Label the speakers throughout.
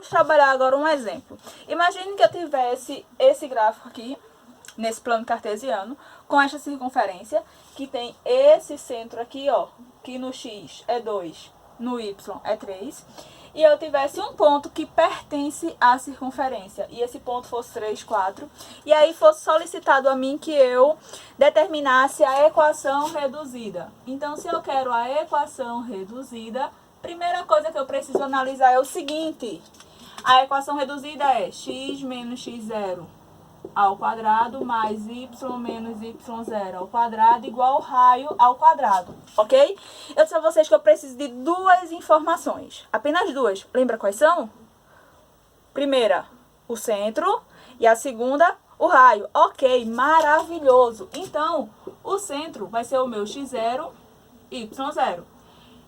Speaker 1: Vamos trabalhar agora um exemplo. Imagine que eu tivesse esse gráfico aqui, nesse plano cartesiano, com esta circunferência, que tem esse centro aqui, ó, que no x é 2, no y é 3, e eu tivesse um ponto que pertence à circunferência, e esse ponto fosse 3, 4, e aí fosse solicitado a mim que eu determinasse a equação reduzida. Então, se eu quero a equação reduzida, primeira coisa que eu preciso analisar é o seguinte: a equação reduzida é x menos x0 ao quadrado mais y menos y0 ao quadrado igual raio ao quadrado, ok? Eu disse a vocês que eu preciso de duas informações, apenas duas. Lembra quais são? Primeira, o centro, e a segunda, o raio. Ok, maravilhoso. Então, o centro vai ser o meu x0, y0.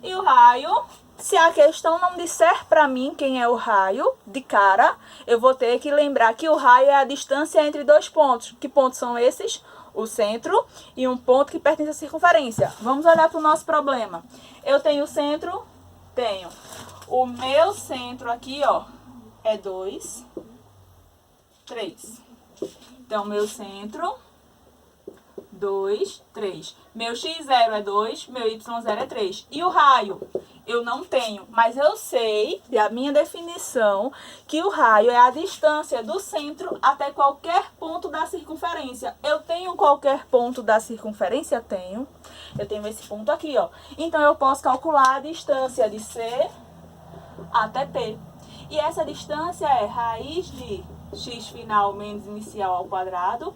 Speaker 1: E o raio, se a questão não disser para mim quem é o raio, de cara, eu vou ter que lembrar que o raio é a distância entre dois pontos. Que pontos são esses? O centro e um ponto que pertence à circunferência. Vamos olhar para o nosso problema. Eu tenho o centro, tenho o meu centro aqui, ó, é 2, 3. Então, meu centro, 2, 3. Meu x0 é 2, meu y0 é 3. E o raio? Eu não tenho, mas eu sei, da minha definição, que o raio é a distância do centro até qualquer ponto da circunferência. Eu tenho qualquer ponto da circunferência? Tenho. Eu tenho esse ponto aqui, ó. Então, eu posso calcular a distância de C até P. E essa distância é raiz de x final menos inicial ao quadrado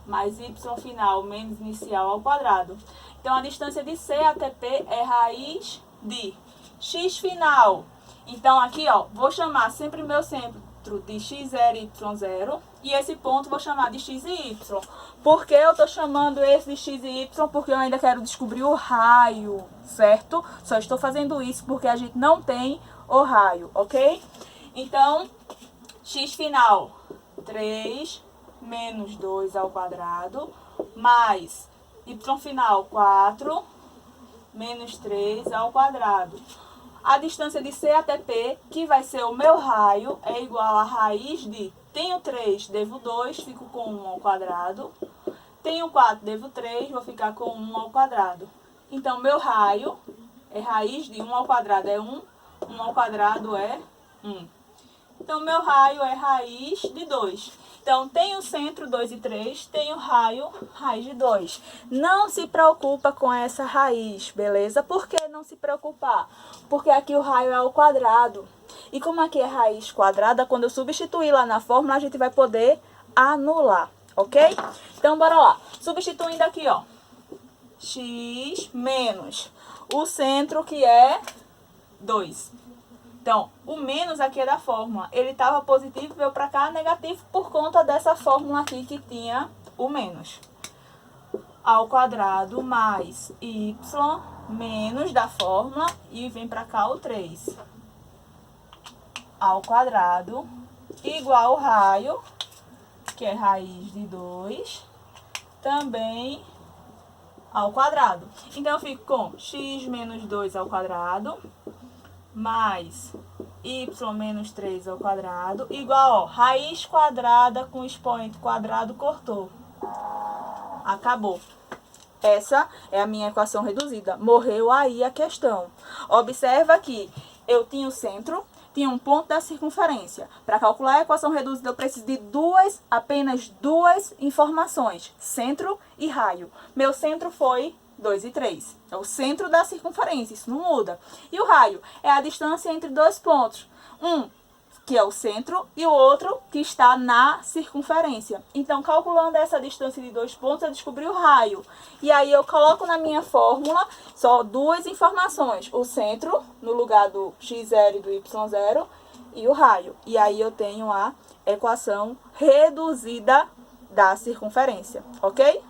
Speaker 1: mais y final menos inicial ao quadrado. Então, a distância de C até P é raiz de x final. Então, aqui, ó, vou chamar sempre o meu centro de x0 e y0. E esse ponto vou chamar de x e y. Por que eu estou chamando esse de x e y? Porque eu ainda quero descobrir o raio, certo? Só estou fazendo isso porque a gente não tem o raio, ok? Então, x final, 3 menos 2 ao quadrado, mais y final, 4 menos 3 ao quadrado. A distância de C até P, que vai ser o meu raio, é igual a raiz de, tenho 3, devo 2, fico com 1 ao quadrado. Tenho 4, devo 3, vou ficar com 1 ao quadrado. Então, meu raio é raiz de 1 ao quadrado é 1, 1 ao quadrado é 1. Então, meu raio é raiz de 2. Então, tenho centro 2 e 3, tenho raio, raiz de 2. Não se preocupa com essa raiz, beleza? Por que não se preocupar? Porque aqui o raio é ao quadrado. E como aqui é raiz quadrada, quando eu substituir lá na fórmula, a gente vai poder anular, ok? Então, bora lá. Substituindo aqui, ó, x menos o centro, que é 2. Então, o menos aqui é da fórmula. Ele estava positivo, veio para cá negativo por conta dessa fórmula aqui que tinha o menos. Ao quadrado mais y menos da fórmula e vem para cá o 3. Ao quadrado igual ao raio, que é raiz de 2, também ao quadrado. Então, eu fico com x menos 2 ao quadrado mais y menos 3 ao quadrado, igual, ó, raiz quadrada com expoente quadrado, cortou. Acabou. Essa é a minha equação reduzida. Morreu aí a questão. Observa que eu tinha o centro, tinha um ponto da circunferência. Para calcular a equação reduzida, eu preciso de apenas duas informações, centro e raio. Meu centro foi 2 e 3. É o centro da circunferência, isso não muda. E o raio é a distância entre dois pontos. Um, que é o centro, e o outro, que está na circunferência. Então, calculando essa distância de dois pontos, eu descobri o raio. E aí, eu coloco na minha fórmula só duas informações. O centro, no lugar do x0 e do y0, e o raio. E aí, eu tenho a equação reduzida da circunferência, ok?